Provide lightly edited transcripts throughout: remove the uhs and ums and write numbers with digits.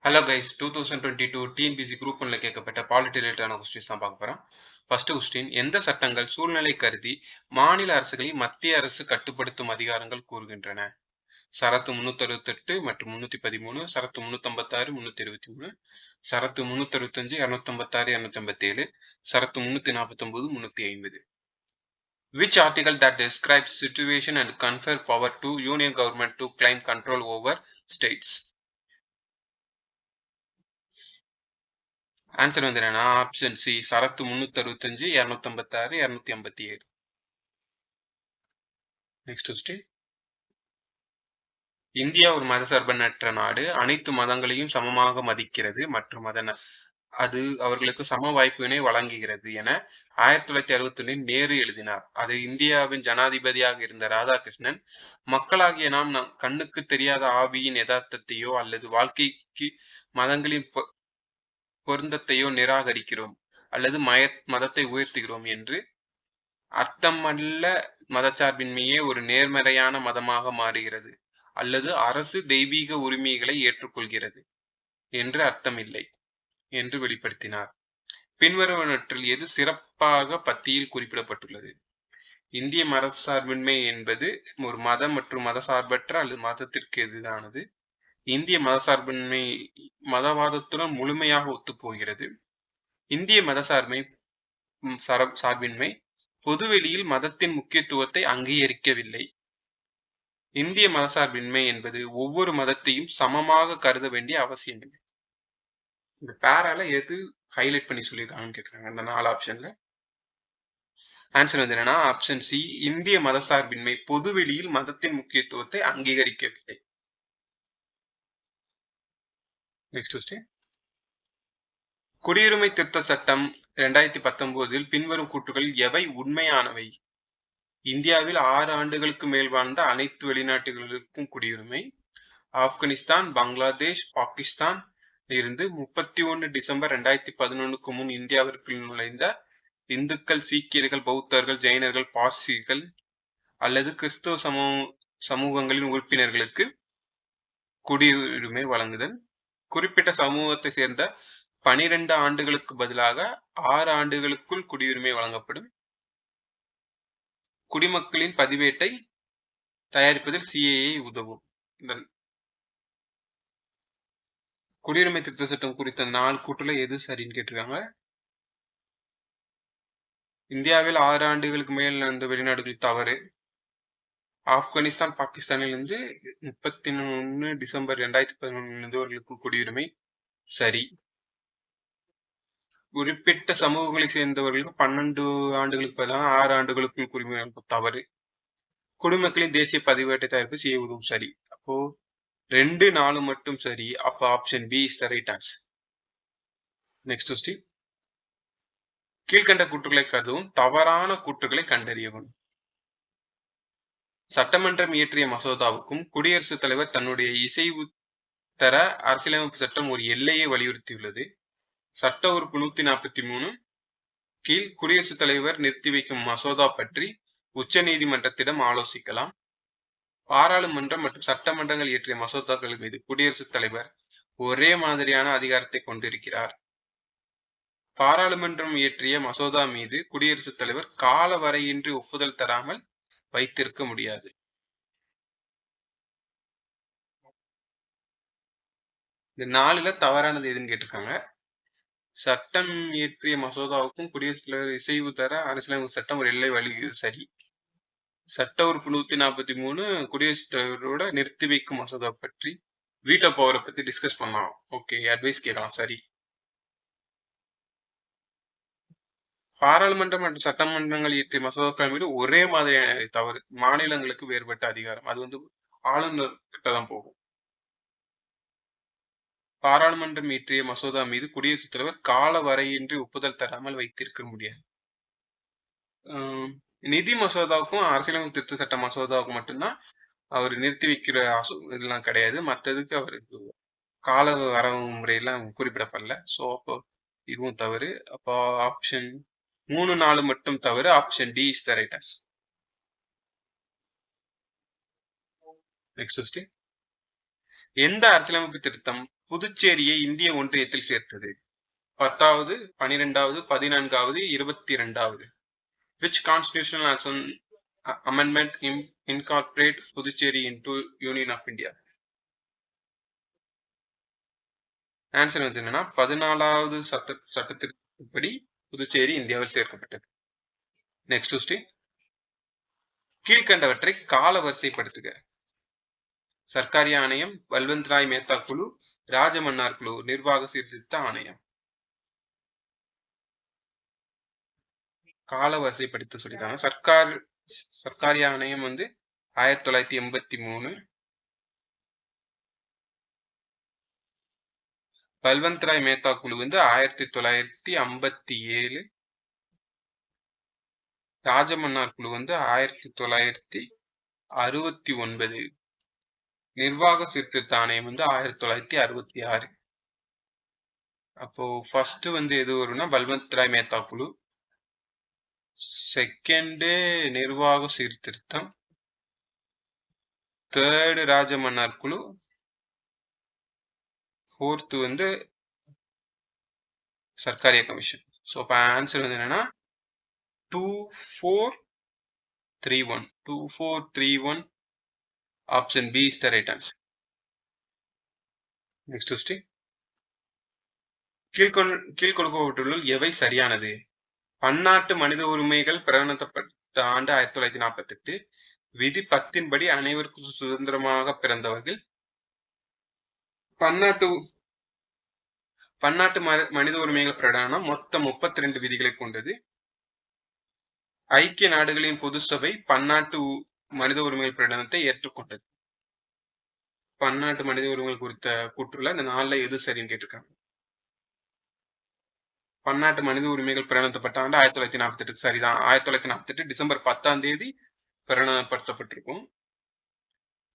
Hello guys 2022 TNPSC group ஒன்ல கேட்கப்பட்ட polity ரிலேட்டடான கொஸ்டின்ஸ் தான் பார்க்க போகிறோம். ஃபர்ஸ்ட் கொஸ்டின், எந்த சட்டங்கள் சூழ்நிலை கருதி மாநில அரசுகளை மத்திய அரசு கட்டுப்படுத்தும் அதிகாரங்கள் கூறுகின்றன? சரத்து 368 மற்றும் 313, சரத்து 356, 323, சரத்து 365, 256, 257, சரத்து 349, 350. Which article that describes situation and confer power to union government to claim control over states? Answer வந்து என்னன்னா ஆப்ஷன் சி, சரத்து 365, 256, 257. நெக்ஸ்ட் கொஸ்டின், இந்தியா ஒரு மதசார்பற்ற நாடு, அனைத்து மதங்களையும் சமமாக மதிக்கிறது மற்றும் அது அவர்களுக்கு சம வாய்ப்பினை வழங்குகிறது என 1961 நேரு எழுதினார். அது இந்தியாவின் ஜனாதிபதியாக இருந்த ராதாகிருஷ்ணன், மக்களாகிய நாம் கண்ணுக்கு தெரியாத ஆவியின் யதார்த்தத்தையோ அல்லது வாழ்க்கைக்கு மதங்களின் பொருந்தத்தையோ நிராகரிக்கிறோம் அல்லது மதத்தை உயர்த்துகிறோம் என்று அர்த்தமல்ல. மதச்சார்பின்மையே ஒரு நேர்மறையான மதமாக மாறுகிறது அல்லது அரசு தெய்வீக உரிமைகளை ஏற்றுக்கொள்கிறது என்று அர்த்தமில்லை என்று வெளிப்படுத்தினார். பின்வருவனற்றில் எது சிறப்பாக பத்தியில் குறிப்பிடப்பட்டுள்ளது? இந்திய மதசார்பின்மை என்பது ஒரு மதம் மற்றும் மதசார்பற்ற அல்லது மதத்திற்கு எதிரானது. இந்திய மதசார்பின்மை மதவாதத்துடன் முழுமையாக ஒத்துப்போகிறது. இந்திய சார்பின்மை பொதுவெளியில் மதத்தின் முக்கியத்துவத்தை அங்கீகரிக்கவில்லை. இந்திய மதசார்பின்மை என்பது ஒவ்வொரு மதத்தையும் சமமாக கருத வேண்டிய அவசியம் இல்லை. இந்த பேரால எது ஹைலைட் பண்ணி சொல்லியிருக்காங்கன்னு கேட்குறாங்க அந்த 4 ஆப்ஷன்ல. ஆன்சர் வந்து என்னன்னா ஆப்ஷன் சி, இந்திய மதசார்பின்மை பொதுவெளியில் மதத்தின் முக்கியத்துவத்தை அங்கீகரிக்கவில்லை. நெக்ஸ்ட் கொஸ்டின், குடியுரிமை திருத்த சட்டம் 2019 பின்வரும் கூற்றுகளில் எவை உண்மையானவை? இந்தியாவில் 6 ஆண்டுகளுக்கு மேல் வாழ்ந்த அனைத்து வெளிநாட்டுகளுக்கும் குடியுரிமை. ஆப்கானிஸ்தான், பங்களாதேஷ், பாகிஸ்தான் இருந்து 31 டிசம்பர் 2011 முன் இந்தியாவிற்குள் நுழைந்த இந்துக்கள், சீக்கியர்கள், பௌத்தர்கள், ஜெயினர்கள், பார்சிகள் அல்லது கிறிஸ்தவ சமூகங்களின் உறுப்பினர்களுக்கு குடியுரிமை வழங்குதல். குறிப்பிட்ட சமூகத்தை சேர்ந்த 12 ஆண்டுகளுக்கு பதிலாக 6 ஆண்டுகளுக்குள் குடியுரிமை வழங்கப்படும். குடிமக்களின் பதிவேட்டை தயாரிப்பதில் சிஏஏ உதவும். குடியுரிமை திருத்த சட்டம் குறித்த 4 கூற்றுல எது சரின்னு கேட்டிருக்காங்க. இந்தியாவில் 6 ஆண்டுகளுக்கு மேல் நடந்த வெளிநாடுகள் தவறு. ஆப்கானிஸ்தான், பாகிஸ்தானில் இருந்து 31 டிசம்பர் 2011 இருந்தவர்களுக்கு குடியுரிமை சரி. குறிப்பிட்ட சமூகங்களை சேர்ந்தவர்களுக்கு 12 ஆண்டுகளுக்கு பதிலாக 6 ஆண்டுகளுக்குள் குடியுரிமை தவறு. குடிமக்களின் தேசிய பதிவேட்டை தயாரிப்பு செய்ய உதவும் சரி. அப்போ 2, 4 மட்டும் சரி. அப்போ option B is the right answer. Next question, கீழ்கண்ட கூற்றுகளை கருதவும் தவறான கூற்றுகளை கண்டறியவும். சட்டமன்றம் இயற்றிய மசோதாவுக்கும் குடியரசுத் தலைவர் தன்னுடைய இசைவு தர அரசியலமைப்பு சட்டம் ஒரு எல்லையை வலியுறுத்தியுள்ளது. சட்ட உறுப்பு 143 கீழ் குடியரசுத் தலைவர் நிறுத்தி வைக்கும் மசோதா பற்றி உச்ச நீதிமன்றத்திடம் ஆலோசிக்கலாம். பாராளுமன்றம் மற்றும் சட்டமன்றங்கள் இயற்றிய மசோதாக்கள் மீது குடியரசுத் தலைவர் ஒரே மாதிரியான அதிகாரத்தை கொண்டிருக்கிறார். பாராளுமன்றம் இயற்றிய மசோதா மீது குடியரசுத் தலைவர் கால வரையின்றி ஒப்புதல் தராமல் வைத்திருக்க முடியாது. இந்த 4ல தவறானது எதுன்னு கேட்டிருக்காங்க. சட்டம் இயற்றிய மசோதாவுக்கும் குடியரசுத் தலைவர் இசைவு தர அரசியலமைப்பு சட்டம் ஒரு எல்லை வழங்குகிறது சரி. சட்ட உறுப்பு 143 குடியரசுத் தலைவரோட நிறுத்தி வைக்கும் மசோதா பற்றி வீட்டோ பவரை பத்தி டிஸ்கஸ் பண்ணலாம். ஓகே, அட்வைஸ் கேட்கலாம் சரி. பாராளுமன்றம் மற்றும் சட்டமன்றங்கள் இயற்றிய மசோதாக்கள் மீது ஒரே மாதிரியான தவறு. மாநிலங்களுக்கு வேறுபட்ட அதிகாரம், அது வந்து ஆளுநர் கிட்ட தான் போகும். பாராளுமன்றம் இயற்றிய மசோதா மீது குடியரசுத் தலைவர் கால வரையின்றி ஒப்புதல் தராமல் வைத்திருக்க முடியாது. நிதி மசோதாவுக்கும் அரசியலமைப்பு திருத்த சட்ட மசோதாவுக்கும் மட்டும்தான் அவர் நிறுத்தி வைக்கிற இதெல்லாம் கிடையாது. மற்றதுக்கு அவருக்கு கால வரவு முறையெல்லாம் குறிப்பிடப்படல. ஸோ அப்போ இதுவும் தவறு. அப்போ ஆப்ஷன் 3, 4 மட்டும் தவறு. Option D is the right answer. Next question, எந்த அரசியலமைப்பு திருத்தம் புதுச்சேரியை இந்திய ஒன்றியத்தில் சேர்த்தது? 10வது, 12வது, 14வது, 22வது. Which constitutional amendment incorporate Puducherry into Union of India? Answer வந்து என்னன்னா 14வது சட்டத்தின்படி புதுச்சேரி இந்தியாவில் சேர்க்கப்பட்டது. நெக்ஸ்ட் கொஸ்டின், கீழ்கண்டவற்றை கால வரிசைப்படுத்துக. சர்க்காரி ஆணையம், பல்வந்த் ராய் மேத்தா குழு, ராஜமன்னார் குழு, நிர்வாக சீர்திருத்த ஆணையம். கால வரிசைப்படுத்த சொல்லிருக்காங்க. சர்க்காரி ஆணையம் வந்து 1983, பல்வந்த் ராய் மேத்தா குழு வந்து 1957, ராஜமன்னார் குழு வந்து 1969, நிர்வாக சீர்திருத்த ஆணையம் வந்து 1966. அப்போ ஃபர்ஸ்ட் வந்து எது வரும்னா பல்வந்த் ராய் மேத்தா குழு, செகண்ட் நிர்வாக சீர்திருத்தம், தேர்டு ராஜமன்னார் குழு, ஃபோர்த் வந்து சர்க்காரிய கமிஷன். ஸோ இப்போ ஆன்சர் வந்து என்னன்னா 2431. 2431 option B is the right answer. Next question, கீழ்கொடுக்கப்பட்டுள்ள எவை சரியானது? பன்னாட்டு மனித உரிமைகள் பிரகடனப்பட்ட ஆண்டு 1948. விதி 10 படி அனைவருக்கும் சுதந்திரமாக பிறந்தவர்கள். பன்னாட்டு மனித உரிமைகள் பிரகடனம் மொத்தம் 32 விதிகளை கொண்டது. ஐக்கிய நாடுகளின் பொது சபை பன்னாட்டு மனித உரிமைகள் பிரகடனத்தை ஏற்றுக்கொண்டது. பன்னாட்டு மனித உரிமைகள் குறித்த கூற்றுல இந்த 4ல எது சரின்னு கேட்டிருக்காங்க. பன்னாட்டு மனித உரிமைகள் பிரகடனப்பட்ட ஆண்டு 1948 சரிதான். 1948 டிசம்பர் 10ஆம் தேதி பிரகடனப்படுத்தப்பட்டிருக்கும்.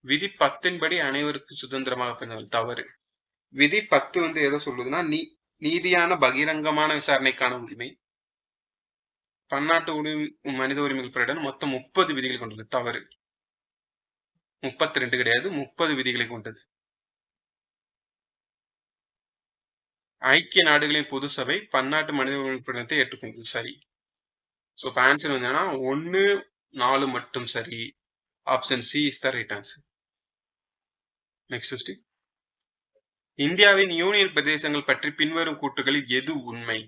விதி 10 படி அனைவருக்கு சுதந்திரமாக பிறந்தவர்கள் தவறு. விதி 10 வந்து எதை சொல்லுதுன்னா நீதியான பகிரங்கமான விசாரணைக்கான உரிமை. பன்னாட்டு மனித உரிமைகள் பிரகடனம் மொத்தம் 30 விதிகளை கொண்டது தவறு. 32 கிடையாது, 30 விதிகளை கொண்டது. ஐக்கிய நாடுகளின் பொது சபை பன்னாட்டு மனித உரிமை பிரகடனத்தை ஏற்றுக்கொண்டது சரி. ஸோ இப்போ ஆன்சர் வந்து 1, 4 மட்டும் சரி. Option C is the right answer. Next question, இந்தியாவின் யூனியன் பிரதேசங்கள் பற்றி பின்வரும் கூற்றுகளில் எது உண்மை?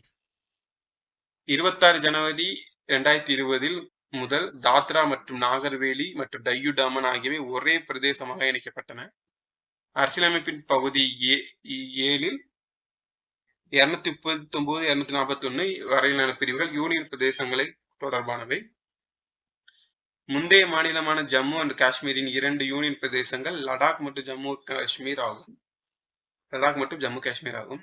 26 ஜனவரி 2020 முதல் தாத்ரா மற்றும் நாகர்வேலி மற்றும் டையூ டாமன் ஆகியவை ஒரே பிரதேசமாக இணைக்கப்பட்டன. அரசியலமைப்பின் பகுதி 7 239, 241 வரையிலான பிரிவுகள் யூனியன் பிரதேசங்களை தொடர்பானவை. முந்தைய மாநிலமான ஜம்மு அண்ட் காஷ்மீரின் 2 யூனியன் பிரதேசங்கள் லடாக் மற்றும் ஜம்மு காஷ்மீர் ஆகும்.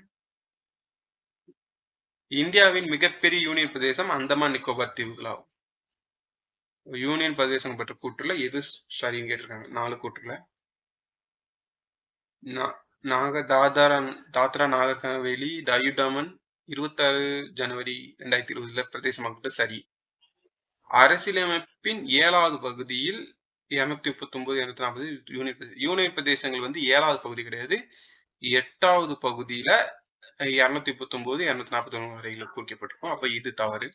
இந்தியாவின் மிகப்பெரிய யூனியன் பிரதேசம் அந்தமான் நிக்கோபார் தீவுகள் ஆகும். யூனியன் பிரதேசம் பற்ற கூற்றுல எது சரின்னு கேட்டிருக்காங்க. 4 கூற்றுல தாத்ரா நாகர்வேலி டையூ டாமன் 26 ஜனவரி 2020 பிரதேசமாக்கப்பட்ட சரி. அரசியலமைப்பின் 7வது பகுதியில் 239, 240 யூனியன் பிரதேசங்கள் வந்து 7வது பகுதி கிடையாது, 8வது பகுதியில 239, 241 வரையில குறிக்கப்பட்டிருக்கும். அப்ப இது தவறு.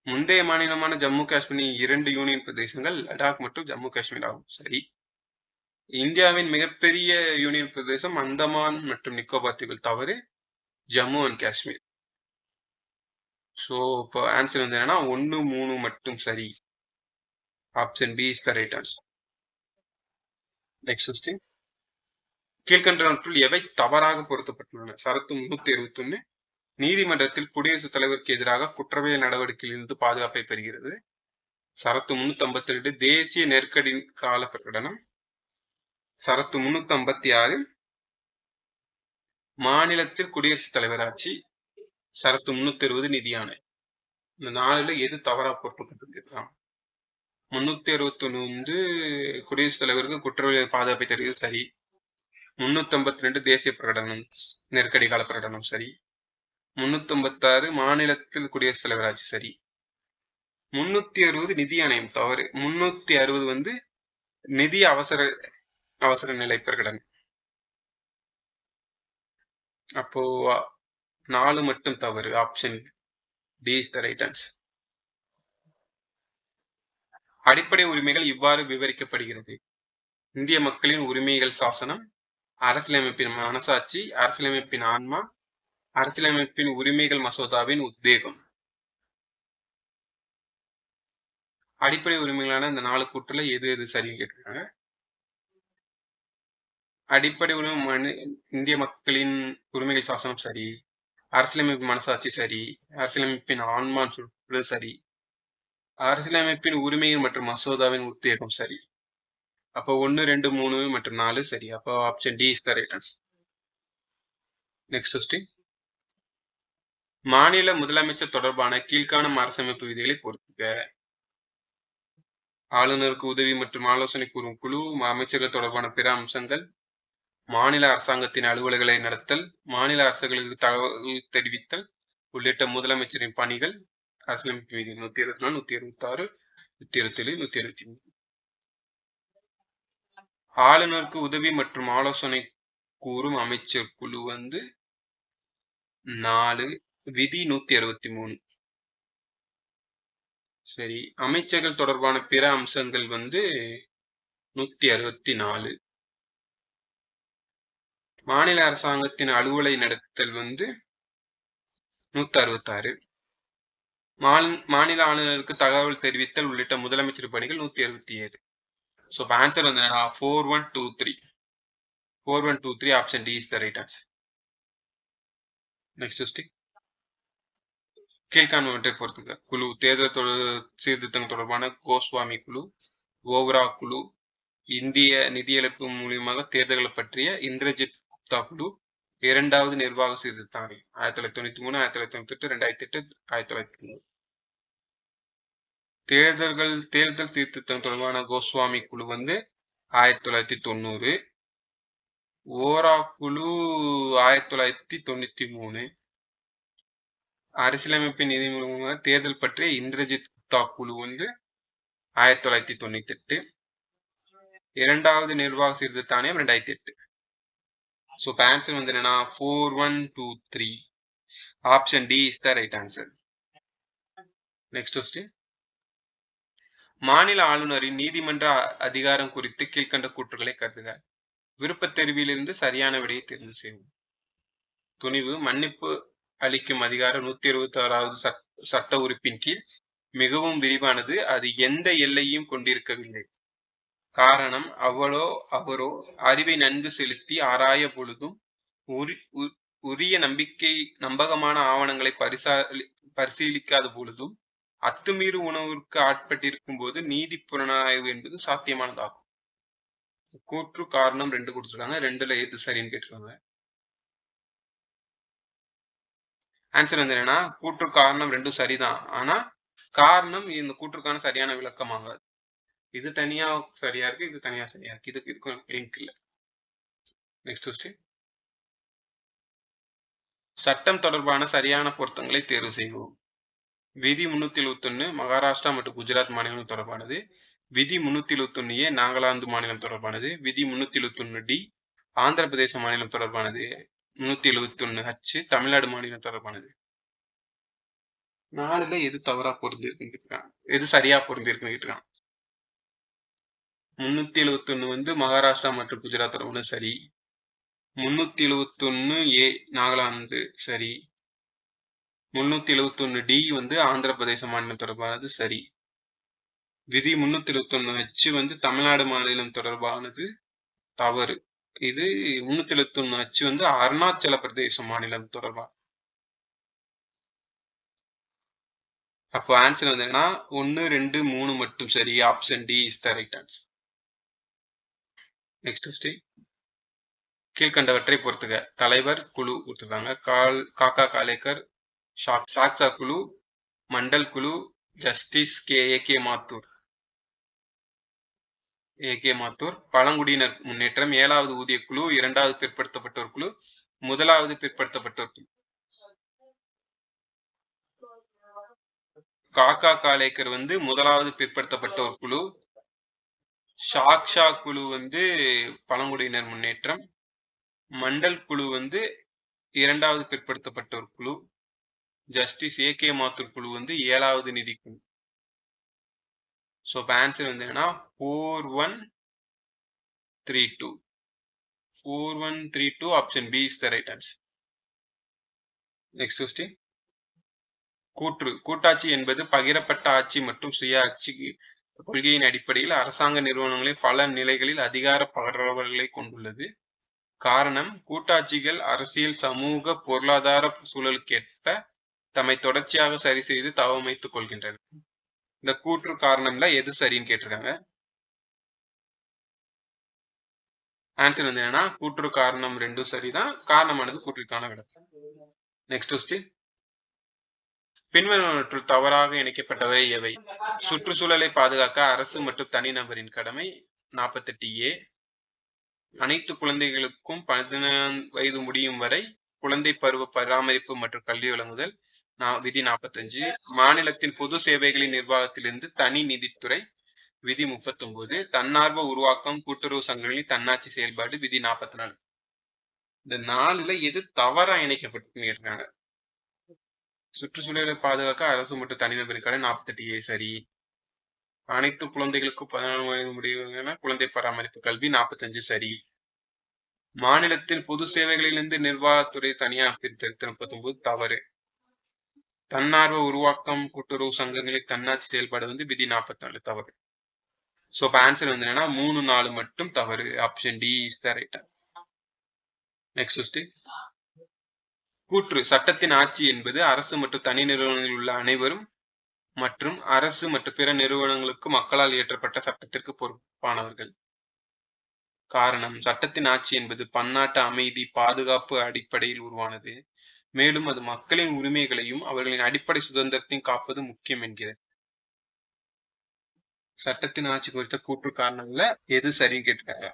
முந்தைய மாநிலமான ஜம்மு காஷ்மீரின் 2 யூனியன் பிரதேசங்கள் லடாக் மற்றும் ஜம்மு காஷ்மீர் ஆகும் சரி. இந்தியாவின் மிகப்பெரிய யூனியன் பிரதேசம் அந்தமான் மற்றும் நிக்கோபார் தீவுகள் தவறு. ஜம்மு அண்ட் காஷ்மீர். ஸோ இப்போ ஆன்சர் வந்து என்னன்னா 1, 3 மட்டும் சரி. Option B is the right answer. Next question, கீழ்கண்டவற்றுள் எவை தவறாக பொருத்தப்பட்டுள்ளன? சரத்து 321 நீதிமன்றத்தில் குடியரசுத் தலைவருக்கு எதிராக குற்றவியல் நடவடிக்கையிலிருந்து பாதுகாப்பை பெறுகிறது. சரத்து 352 தேசிய நெருக்கடி கால பிரகடனம். சரத்து 356 மாநிலத்தில் குடியரசுத் தலைவர் ஆட்சி. சரத்து 360 நிதி ஆணை. இந்த 4ல எது தவறா பொருத்தப்பட்டிருக்கிறான்? 361 வந்து குடியரசுத் தலைவருக்கு குற்றவியல் பாதுகாப்பை தருகிறது சரி. 352 தேசிய பிரகடனம் நெருக்கடி கால பிரகடனம் சரி. 356 மாநிலத்தில் குடியரசுத் தலைவர் ஆட்சி சரி. 360 நிதி ஆணையம் தவறு. 360 வந்து நிதி அவசர அவசர நிலை பிரகடனம். அப்போ 4 மட்டும் தவறு. Option D is the right answer. அடிப்படை உரிமைகள் இவ்வாறு விவரிக்கப்படுகிறது. இந்திய மக்களின் உரிமைகள் சாசனம், அரசியலமைப்பின் மனசாட்சி, அரசியலமைப்பின் ஆன்மா, அரசியலமைப்பின் உரிமைகள் மசோதாவின் உத்வேகம். அடிப்படை உரிமைகளான இந்த 4 கூற்றுல எது எது சரின்னு கேட்டிருக்காங்க. அடிப்படை உரிமை இந்திய மக்களின் உரிமைகள் சாசனம் சரி, அரசியலமைப்பு மனசாட்சி சரி, அரசியலமைப்பின் ஆன்மான்னு சொல்றது சரி, அரசியலமைப்பின் உரிமைகள் மற்றும் மசோதாவின் உத்வேகம் சரி. அப்போ 1, 2, 3 மற்றும் 4 சரி. அப்போ option D is the right answer. Next question. மாநில முதலமைச்சர் தொடர்பான கீழ்காணும் அரசமைப்பு விதிகளை பொறுத்துக. ஆளுநருக்கு உதவி மற்றும் ஆலோசனை கூறும் குழு, அமைச்சர்கள் தொடர்பான பிற அம்சங்கள், மாநில அரசாங்கத்தின் அலுவல்களை நடத்தல், மாநில அரசுகளுக்கு தகவல் தெரிவித்தல் உள்ளிட்ட முதலமைச்சரின் பணிகள். அரசியலமைப்பு விதி 124, 126, 127, 123. ஆளுநருக்கு உதவி மற்றும் ஆலோசனை கூறும் அமைச்சர் குழு 4, விதி 163. சரி. அமைச்சர்கள் தொடர்பான பிற அம்சங்கள் 164. மாநில அரசாங்கத்தின் அலுவலை நடத்தல் 166. மாநில ஆளுநருக்கு தகவல் தெரிவித்தல் உள்ளிட்ட முதலமைச்சர் பணிகள் 167. So answer 4123. 4123 option D is the right answer. Next question. கீழ்காண்பவற்றை பொறுத்துக. குழு தேர்தல் சீர்திருத்தங்கள் தொடர்பான கோஸ்வாமி குழு, ஓவரா குழு, இந்திய நிதியளிப்பு மூலியமாக தேர்தல்களை பற்றிய இந்திரஜித் குப்தா குழு, இரண்டாவது நிர்வாக சீர்திருத்த ஆணையம் 1993, 1998, 2008, 1903. தேர்தல் சீர்திருத்தம் தொடர்பான கோஸ்வாமி குழு 1990, ஓரா குழு 1993, அரசியலமைப்பின் நிதி மூலமாக தேர்தல் பற்றிய இந்திரஜித் குப்தா குழு 1998, இரண்டாவது நிர்வாக சீர்திருத்த ஆணையம் 2008. ஸோ ஆன்சர் என்னன்னா 4123. Option D is the right answer. Next question. மாநில ஆளுநரின் நீதிமன்ற அதிகாரம் குறித்து கீழ்கண்ட கூற்றுகளை கருதுக. விருப்பத் தெரிவிலிருந்து சரியான விடையை தேர்வு செய்வோம். துணிவு மன்னிப்பு அளிக்கும் அதிகாரம் 126வது சட்ட உறுப்பின் கீழ் மிகவும் விரிவானது. அது எந்த எல்லையும் கொண்டிருக்கவில்லை. காரணம் அவரோ அறிவை நன்கு செலுத்தி ஆராய பொழுதும் உரிய நம்பகமான ஆவணங்களை பரிசீலிக்காத பொழுதும் அத்துமீறு உணர்வுக்கு ஆட்பட்டிருக்கும் போது நீதி புலனாய்வு என்பது சாத்தியமானதாகும். கூற்று காரணம் 2 கொடுத்துருக்காங்க. 2ல எது சரின்னு கேட்டிருக்காங்க. ஆன்சர் என்னன்னா கூற்று காரணம் 2 சரிதான். ஆனா காரணம் இந்த கூற்றுக்கான சரியான விளக்கமாகாது. இது தனியா சரியா இருக்கு, இது தனியா சரியா இருக்கு. இதுக்கும் லிங்க் இல்லை. Next question. சட்டம் தொடர்பான சரியான பொருத்தங்களை தேர்வு செய்வோம். விதி 371 மகாராஷ்டிரா மற்றும் குஜராத் மாநிலம் தொடர்பானது. விதி 371A நாகாலாந்து மாநிலம் தொடர்பானது. விதி 371D ஆந்திர பிரதேச மாநிலம் தொடர்பானது. 371H தமிழ்நாடு மாநிலம் தொடர்பானது. 4ல எது தவறா பொருந்திருக்குன்னு, எது சரியா பொருந்திருக்குன்னு கேட்டிருக்காங்க. 371 மகாராஷ்டிரா மற்றும் குஜராத் தொடர்பானது சரி. 371A நாகாலாந்து சரி. 371D ஆந்திர பிரதேச மாநிலம் தொடர்பானது சரி. விதி 371H தமிழ்நாடு மாநிலம் தொடர்பானது தவறு. இது 371H அருணாச்சல பிரதேச மாநிலம் தொடர்பான. அப்போ ஆன்சர் 1, 2, 3 மட்டும் சரி. Option D is the right answer. Next question. கீழ்கண்டவற்றை பொறுத்துக. தலைவர் குழு கொடுத்துருக்காங்க. காக்கா காலேக்கர், சாக்சா குழு, மண்டல் குழு, ஜஸ்டிஸ் ஏகே மாத்தூர். பழங்குடியினர் முன்னேற்றம், 7வது ஊதிய குழு, 2வது பிற்படுத்தப்பட்டோர் குழு, 1வது பிற்படுத்தப்பட்டோர் குழு. காக்கா காலேக்கர் 1வது பிற்படுத்தப்பட்டோர் குழு, சாக்ஷா குழு வந்து பழங்குடியினர் முன்னேற்றம், மண்டல் குழு வந்து இரண்டாவது பிற்படுத்தப்பட்டோர் குழு, ஜஸ்டிஸ் ஏ.கே. மாத்தூர் குழு வந்து 7வது நிதிக்குழு. ஸோ இப்போ ஆன்சர் வந்து என்னன்னா 4132. 4132 option B is the right answer. Next question. கூட்டாட்சி என்பது பகிரப்பட்ட ஆட்சி மற்றும் சுய ஆட்சி கொள்கையின் அடிப்படையில் அரசாங்க நிறுவனங்களில் பல நிலைகளில் அதிகார பரவல்களை கொண்டுள்ளது. காரணம், கூட்டாட்சிகள் அரசியல், சமூக, பொருளாதார சூழலுக்கேற்ப தம்மை தொடர்ச்சியாக சரி செய்து தவமைத்துக் கொள்கின்றன. இந்த கூற்று காரணம்ல எது சரின்னு கேட்டிருக்காங்க. ஆன்சர் வந்து என்னன்னா கூற்று காரணம் ரெண்டும் சரிதான். காரணமானது கூற்றுக்கான விளக்கம். Next question. பின்வருவனவற்றுள் தவறாக இணைக்கப்பட்டவை எவை? சுற்றுச்சூழலை பாதுகாக்க அரசு மற்றும் தனிநபரின் கடமை 48A. அனைத்து குழந்தைகளுக்கும் 14 வயது முடியும் வரை குழந்தை பருவ பராமரிப்பு மற்றும் கல்வி வழங்குதல் விதி 45. மாநிலத்தின் பொது சேவைகளின் நிர்வாகத்திலிருந்து தனி நிதித்துறை விதி 39. தன்னார்வ உருவாக்கம் கூட்டுறவு சங்கங்களின் தன்னாட்சி செயல்பாடு விதி 44. இந்த 4ல எது தவறா இணைக்கப்பட்டு இருக்காங்க? சுற்றுச்சூழலை பாதுகாக்க அரசு மற்றும் தனிநபரின் கடை 48A சரி. அனைத்து குழந்தைகளுக்கும் 14 வயது முடிவுன குழந்தை பராமரிப்பு கல்வி 45 சரி. மாநிலத்தில் பொது சேவைகளிலிருந்து நிர்வாகத்துறை தனியாக பிரித்தெடுத்து 39 தவறு. தன்னார்வ உருவாக்கம் கூட்டுறவு சங்கங்களின் தன்னாட்சி செயல்பாடு வந்து விதி 44 தவறு. ஸோ இப்போ ஆன்சர் வந்து என்னன்னா 3, 4 மட்டும் தவறு. Option D is the right. Next question. கூற்று சட்டத்தின் ஆட்சி என்பது அரசு மற்றும் தனி நிறுவனங்களில் உள்ள அனைவரும் மற்றும் அரசு மற்றும் பிற நிறுவனங்களுக்கு மக்களால் இயற்றப்பட்ட சட்டத்திற்கு பொறுப்பானவர்கள். காரணம், சட்டத்தின் ஆட்சி என்பது பன்னாட்டு அமைதி பாதுகாப்பு அடிப்படையில் உருவானது. மேலும் அது மக்களின் உரிமைகளையும் அவர்களின் அடிப்படை சுதந்திரத்தையும் காப்பது முக்கியம் என்கிறது. சட்டத்தின் ஆட்சி குறித்த கூற்று காரணங்கள்ல எது சரின்னு கேட்டிருக்காங்க.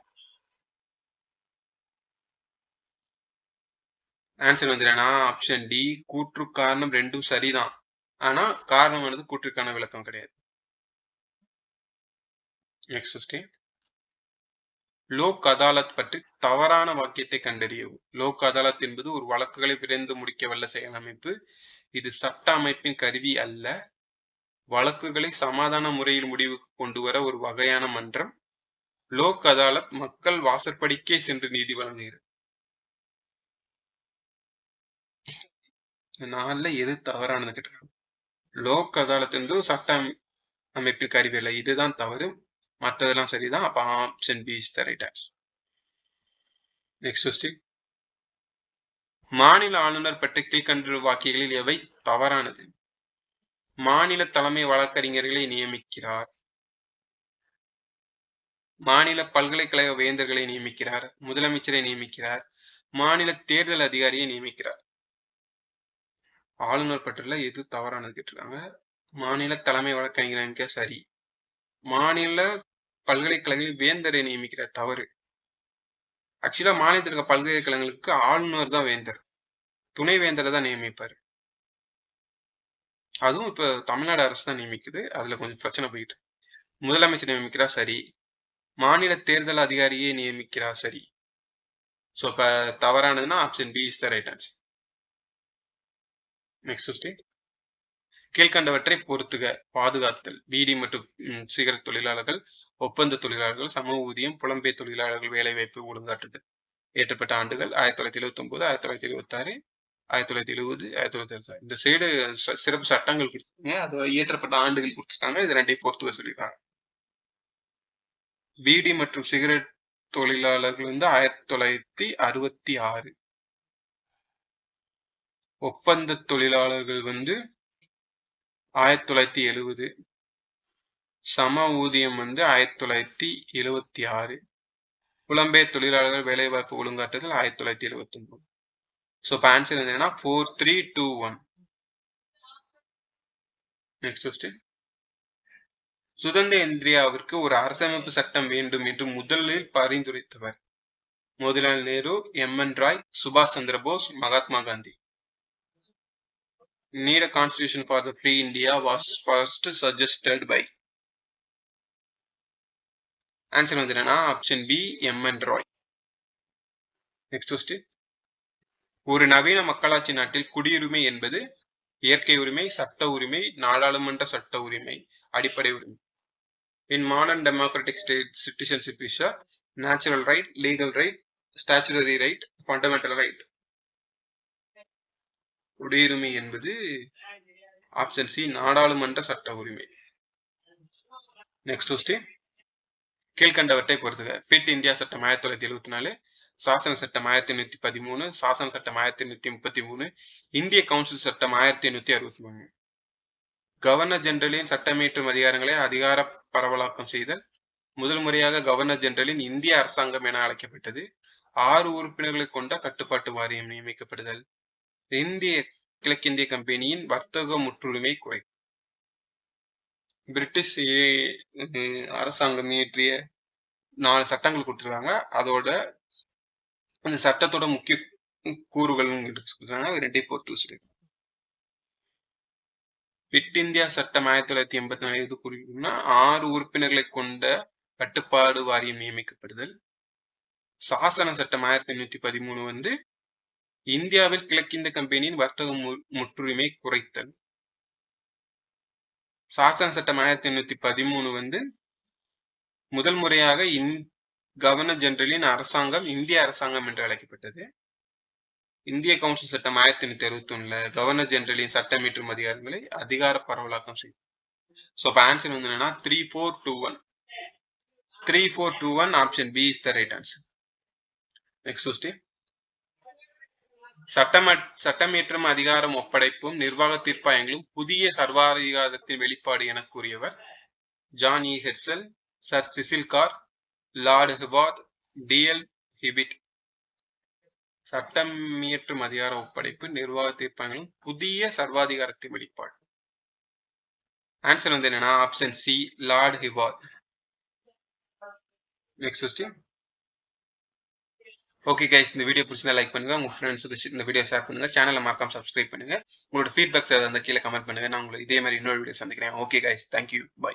ஆன்சர் வந்து ஆப்ஷன் டி. கூற்று காரணம் ரெண்டும் சரிதான். ஆனா காரணமானது கூற்றுக்கான விளக்கம் கிடையாது. Next question. லோக் அதாலத் பற்றி தவறான வாக்கியத்தை கண்டறியவும். லோக் அதாலத் என்பது ஒரு வழக்குகளை விரைந்து முடிக்க வல்ல செயல் அமைப்பு. இது சட்ட அமைப்பின் கருவி அல்ல. வழக்குகளை சமாதான முறையில் முடிவுக்கு கொண்டு வர ஒரு வகையான மன்றம். லோக் அதாலத் மக்கள் வாசற்படிக்கே சென்று நீதி வழங்குகிறது. 4ல எது தவறானது கேட்டிருக்காங்க. லோக் அதாலத் என்பது சட்ட அமைப்பின் கருவி அல்ல. இதுதான் தவறு. மற்றதெல்லாம் சரிதான். அப்ப option B is the right answer. Next question. மாநில ஆளுநர் பற்றி கீழ்கண்ட வாக்கியங்களில் எவை தவறானது? மாநில தலைமை வழக்கறிஞர்களை நியமிக்கிறார். மாநில பல்கலைக்கழக வேந்தர்களை நியமிக்கிறார். முதலமைச்சரை நியமிக்கிறார். மாநில தேர்தல் அதிகாரியை நியமிக்கிறார். ஆளுநர் பற்றில எது தவறானது கேட்டிருக்காங்க. மாநில தலைமை வழக்கறிஞர் நியமிக்க சரி. மாநில பல்கலைக்கழக வேந்தரை நியமிக்கிறார் தவறு. ஆக்சுவலா மாநிலத்தில் இருக்க பல்கலைக்கழகங்களுக்கு ஆளுநர் தான் வேந்தர். துணை வேந்தரை தான் நியமிப்பார். அதுவும் இப்ப தமிழ்நாடு அரசு தான் நியமிக்குது. அதுல கொஞ்சம் பிரச்சனை போயிட்டு. முதலமைச்சர் நியமிக்கிறா சரி. மாநில தேர்தல் அதிகாரியை நியமிக்கிறா சரி. ஸோ இப்ப தவறானதுன்னா option B is the right answer. Next question. கீழ்கண்டவற்றை பொறுத்துக. பாதுகாத்தல். பீடி மற்றும் சிகரெட் தொழிலாளர்கள், ஒப்பந்த தொழிலாளர்கள், சம ஊதியம், புலம்பெயர் தொழிலாளர்கள் வேலைவாய்ப்பு ஒழுங்காற்றுதல். இயற்றப்பட்ட ஆண்டுகள் 1979, 1976, 1970, 1970. இந்த சைடு சிறப்பு சட்டங்கள் கொடுத்துருக்காங்க. அது இயற்றப்பட்ட ஆண்டுகள் கொடுத்துருக்காங்க. இது ரெண்டையும் பொறுத்துக்க சொல்லியிருக்காங்க. பீடி மற்றும் சிகரெட் தொழிலாளர்கள் வந்து 1966. ஒப்பந்த தொழிலாளர்கள் வந்து 1970. சம ஊதியம் வந்து 1976. புலம்பெயர் தொழிலாளர்கள் வேலைவாய்ப்பு ஒழுங்காற்றுதல் 1979. ஸோ இப்போ ஆன்சர் என்னன்னா 4321. Next question. சுதந்திர இந்தியாவிற்கு ஒரு அரசமைப்பு சட்டம் வேண்டும் என்று முதலில் பரிந்துரைத்தவர். மோதிலால் நேரு, எம்.என். ராய், சுபாஷ் Chandra Bose, Mahatma Gandhi. Need a constitution for the free India was first suggested by. Answer வந்து என்னன்னா option B M N. Roy. Next question. ஒரு நவீன மக்களாட்சி நாட்டில் குடியுரிமை என்பது இயற்கை உரிமை, சட்ட உரிமை, நாடாளுமன்ற சட்ட உரிமை, அடிப்படை உரிமை. In modern democratic states, citizenship is a natural right, legal right, statutory right, fundamental right. குடியுரிமை என்பது ஆப்ஷன் சி நாடாளுமன்ற சட்ட உரிமை. Next question. கீழ்கண்டவற்றை பொறுத்துக. பிட் இந்தியா சட்டம் 1974, சாசன சட்டம் 1813, சாசன சட்டம் 1833, இந்திய கவுன்சில் சட்டம் 1863. கவர்னர் ஜெனரலின் சட்டமியற்றும் அதிகாரங்களை அதிகார பரவலாக்கம் செய்தல். முதல் முறையாக கவர்னர் ஜெனரலின் இந்திய அரசாங்கம் என அழைக்கப்பட்டது. 6 உறுப்பினர்களை கொண்ட கட்டுப்பாட்டு வாரியம் நியமிக்கப்படுதல். இந்திய கிழக்கிந்திய கம்பெனியின் வர்த்தக முற்றுரிமை குறை. பிரிட்டிஷ் அரசாங்கம் இயற்றிய 4 சட்டங்கள் கொடுத்துருக்காங்க. அதோட அந்த சட்டத்தோட முக்கிய கூறுகள் ரெண்டை பொறுத்து. பிட் இந்தியா சட்டம் 1984 எது குறிப்பிடும்னா 6 உறுப்பினர்களை கொண்ட கட்டுப்பாடு வாரியம் நியமிக்கப்படுதல். சாசன சட்டம் 1813 வந்து இந்தியாவில் கிழக்கிந்திய கம்பெனியின் வர்த்தக முற்றுரிமை குறைத்தல். சாசன சட்டம் 1813 வந்து முதல் முறையாக கவர்னர் ஜெனரலின் அரசாங்கம் இந்திய அரசாங்கம் என்று அழைக்கப்பட்டது. இந்திய கவுன்சில் சட்டம் 1861 கவர்னர் ஜெனரலின் சட்டமியற்றும் அதிகாரங்களை அதிகார பரவலாக்கம் செய்தது. ஸோ இப்போ ஆன்சர் வந்து என்னன்னா 3421. 3421 option B is the right answer. Next question. சட்டமியற்றும் அதிகாரம் ஒப்படைப்பும் நிர்வாக தீர்ப்பாயங்களும் புதிய சர்வாதிகாரத்தின் வெளிப்பாடு என கூறியவர் John E. Herschel, sir Cecil Carr, lord Hewart, D L. Hibbert. சட்டமியற்றும் அதிகார ஒப்படைப்பு நிர்வாக தீர்ப்பாயங்களும் புதிய சர்வாதிகாரத்தின் வெளிப்பாடு. ஆன்சர் வந்து என்னன்னா option C lord Hewart. Next question. Okay guys, இந்த வீடியோ பிடிச்சிருந்தா லைக் பண்ணுங்க, உங்க ஃப்ரெண்ட்ஸுக்கு இந்த வீடியோ ஷேர் பண்ணுங்க, சேனலை மறக்காம சப்ஸ்கிரைப் பண்ணுங்க. உங்களோட ஃபீட்பேக்ஸ் ஏதாவது கீழே கமெண்ட் பண்ணுங்க. நான் உங்களை இதே மாதிரி இன்னொரு வீடியோ சந்திக்கிறேன். Okay guys, thank you, by.